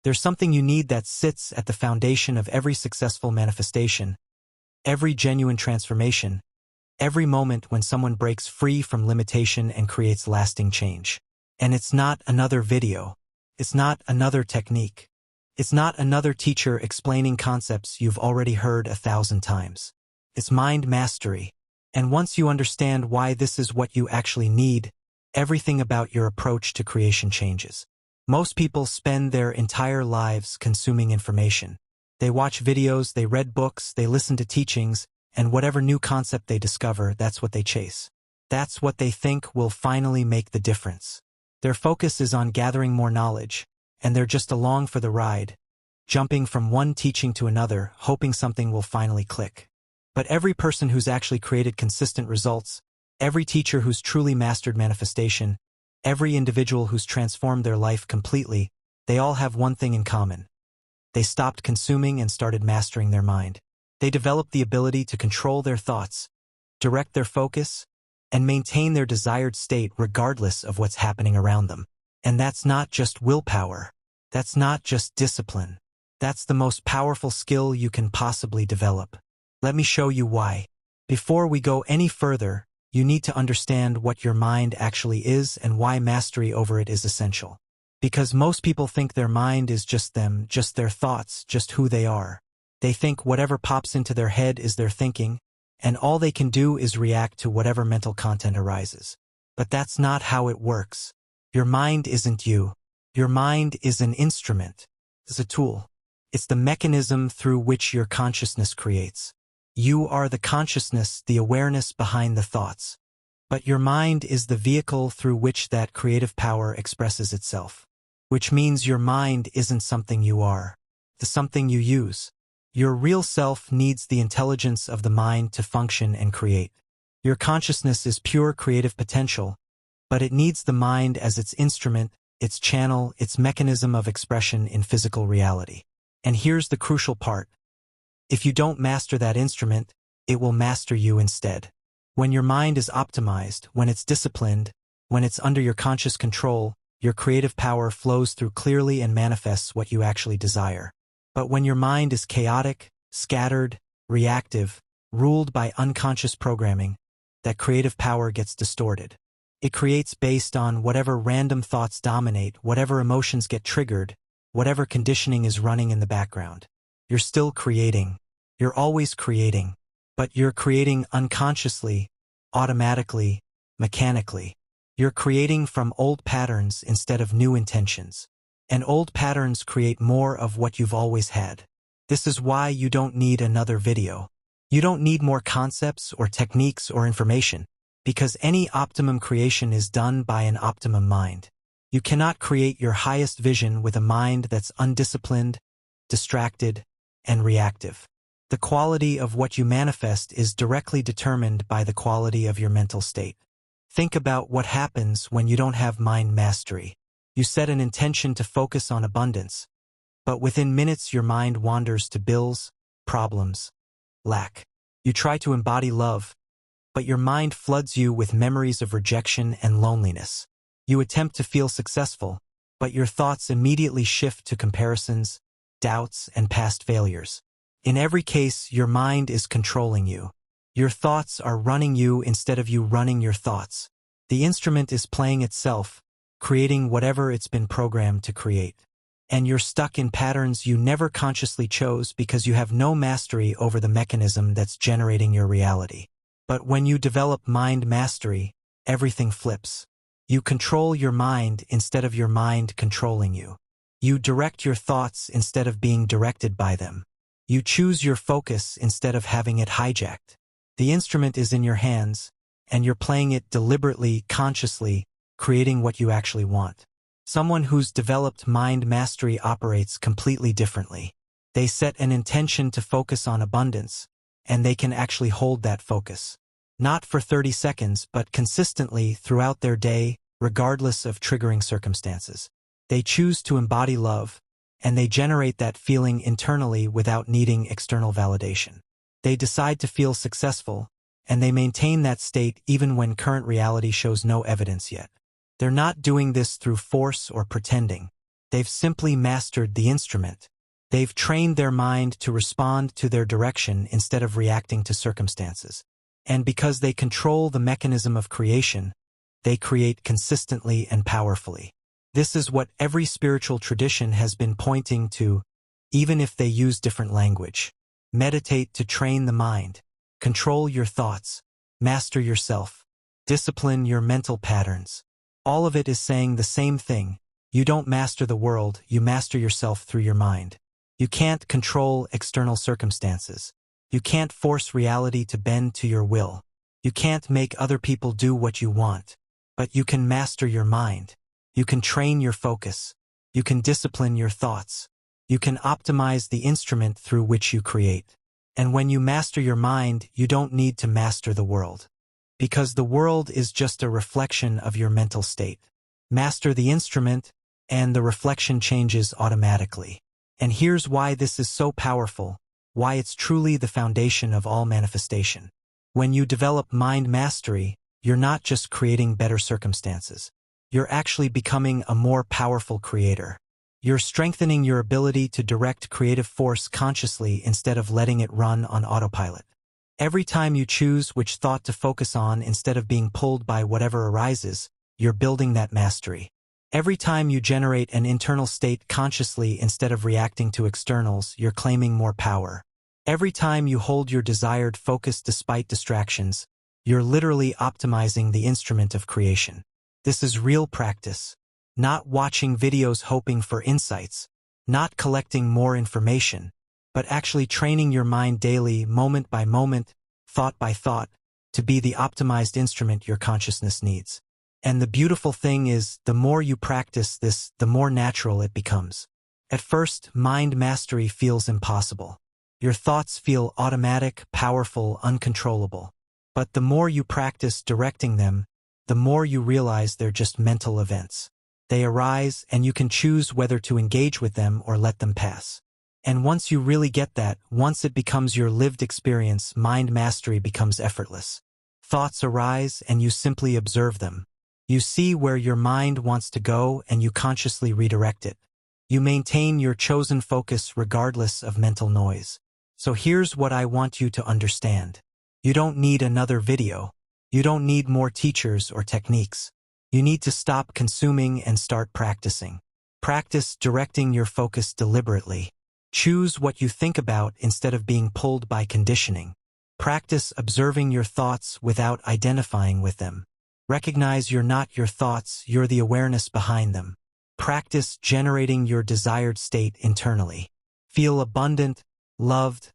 There's something you need that sits at the foundation of every successful manifestation, every genuine transformation, every moment when someone breaks free from limitation and creates lasting change. And it's not another video. It's not another technique. It's not another teacher explaining concepts you've already heard 1,000 times. It's mind mastery. And once you understand why this is what you actually need, everything about your approach to creation changes. Most people spend their entire lives consuming information. They watch videos, they read books, they listen to teachings, and whatever new concept they discover, that's what they chase. That's what they think will finally make the difference. Their focus is on gathering more knowledge, and they're just along for the ride, jumping from one teaching to another, hoping something will finally click. But every person who's actually created consistent results, every teacher who's truly mastered manifestation, every individual who's transformed their life completely, they all have one thing in common. They stopped consuming and started mastering their mind. They developed the ability to control their thoughts, direct their focus, and maintain their desired state regardless of what's happening around them. And that's not just willpower. That's not just discipline. That's the most powerful skill you can possibly develop. Let me show you why. Before we go any further, you need to understand what your mind actually is and why mastery over it is essential. Because most people think their mind is just them, just their thoughts, just who they are. They think whatever pops into their head is their thinking, and all they can do is react to whatever mental content arises. But that's not how it works. Your mind isn't you. Your mind is an instrument. It's a tool. It's the mechanism through which your consciousness creates. You are the consciousness, the awareness behind the thoughts. But your mind is the vehicle through which that creative power expresses itself. Which means your mind isn't something you are. It's something you use. Your real self needs the intelligence of the mind to function and create. Your consciousness is pure creative potential, but it needs the mind as its instrument, its channel, its mechanism of expression in physical reality. And here's the crucial part. If you don't master that instrument, it will master you instead. When your mind is optimized, when it's disciplined, when it's under your conscious control, your creative power flows through clearly and manifests what you actually desire. But when your mind is chaotic, scattered, reactive, ruled by unconscious programming, that creative power gets distorted. It creates based on whatever random thoughts dominate, whatever emotions get triggered, whatever conditioning is running in the background. You're still creating. You're always creating. But you're creating unconsciously, automatically, mechanically. You're creating from old patterns instead of new intentions. And old patterns create more of what you've always had. This is why you don't need another video. You don't need more concepts or techniques or information, because any optimum creation is done by an optimum mind. You cannot create your highest vision with a mind that's undisciplined, distracted, and reactive. The quality of what you manifest is directly determined by the quality of your mental state. Think about what happens when you don't have mind mastery. You set an intention to focus on abundance, but within minutes your mind wanders to bills, problems, lack. You try to embody love, but your mind floods you with memories of rejection and loneliness. You attempt to feel successful, but your thoughts immediately shift to comparisons, doubts, and past failures. In every case, your mind is controlling you. Your thoughts are running you instead of you running your thoughts. The instrument is playing itself, creating whatever it's been programmed to create. And you're stuck in patterns you never consciously chose because you have no mastery over the mechanism that's generating your reality. But when you develop mind mastery, everything flips. You control your mind instead of your mind controlling you. You direct your thoughts instead of being directed by them. You choose your focus instead of having it hijacked. The instrument is in your hands, and you're playing it deliberately, consciously, creating what you actually want. Someone who's developed mind mastery operates completely differently. They set an intention to focus on abundance, and they can actually hold that focus. Not for 30 seconds, but consistently throughout their day, regardless of triggering circumstances. They choose to embody love, and they generate that feeling internally without needing external validation. They decide to feel successful, and they maintain that state even when current reality shows no evidence yet. They're not doing this through force or pretending. They've simply mastered the instrument. They've trained their mind to respond to their direction instead of reacting to circumstances. And because they control the mechanism of creation, they create consistently and powerfully. This is what every spiritual tradition has been pointing to, even if they use different language. Meditate to train the mind. Control your thoughts. Master yourself. Discipline your mental patterns. All of it is saying the same thing. You don't master the world, you master yourself through your mind. You can't control external circumstances. You can't force reality to bend to your will. You can't make other people do what you want. But you can master your mind. You can train your focus. You can discipline your thoughts. You can optimize the instrument through which you create. And when you master your mind, you don't need to master the world. Because the world is just a reflection of your mental state. Master the instrument, and the reflection changes automatically. And here's why this is so powerful, why it's truly the foundation of all manifestation. When you develop mind mastery, you're not just creating better circumstances. You're actually becoming a more powerful creator. You're strengthening your ability to direct creative force consciously instead of letting it run on autopilot. Every time you choose which thought to focus on instead of being pulled by whatever arises, you're building that mastery. Every time you generate an internal state consciously instead of reacting to externals, you're claiming more power. Every time you hold your desired focus despite distractions, you're literally optimizing the instrument of creation. This is real practice. Not watching videos hoping for insights, not collecting more information, but actually training your mind daily, moment by moment, thought by thought, to be the optimized instrument your consciousness needs. And the beautiful thing is, the more you practice this, the more natural it becomes. At first, mind mastery feels impossible. Your thoughts feel automatic, powerful, uncontrollable. But the more you practice directing them, the more you realize they're just mental events. They arise, and you can choose whether to engage with them or let them pass. And once you really get that, once it becomes your lived experience, mind mastery becomes effortless. Thoughts arise, and you simply observe them. You see where your mind wants to go, and you consciously redirect it. You maintain your chosen focus regardless of mental noise. So here's what I want you to understand. You don't need another video. You don't need more teachers or techniques. You need to stop consuming and start practicing. Practice directing your focus deliberately. Choose what you think about instead of being pulled by conditioning. Practice observing your thoughts without identifying with them. Recognize you're not your thoughts, you're the awareness behind them. Practice generating your desired state internally. Feel abundant, loved,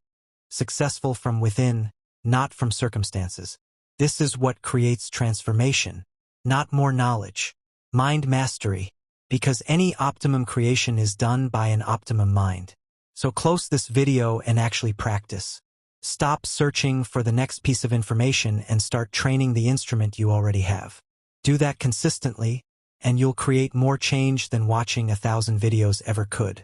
successful from within, not from circumstances. This is what creates transformation, not more knowledge. Mind mastery, because any optimum creation is done by an optimum mind. So close this video and actually practice. Stop searching for the next piece of information and start training the instrument you already have. Do that consistently, and you'll create more change than watching 1,000 videos ever could.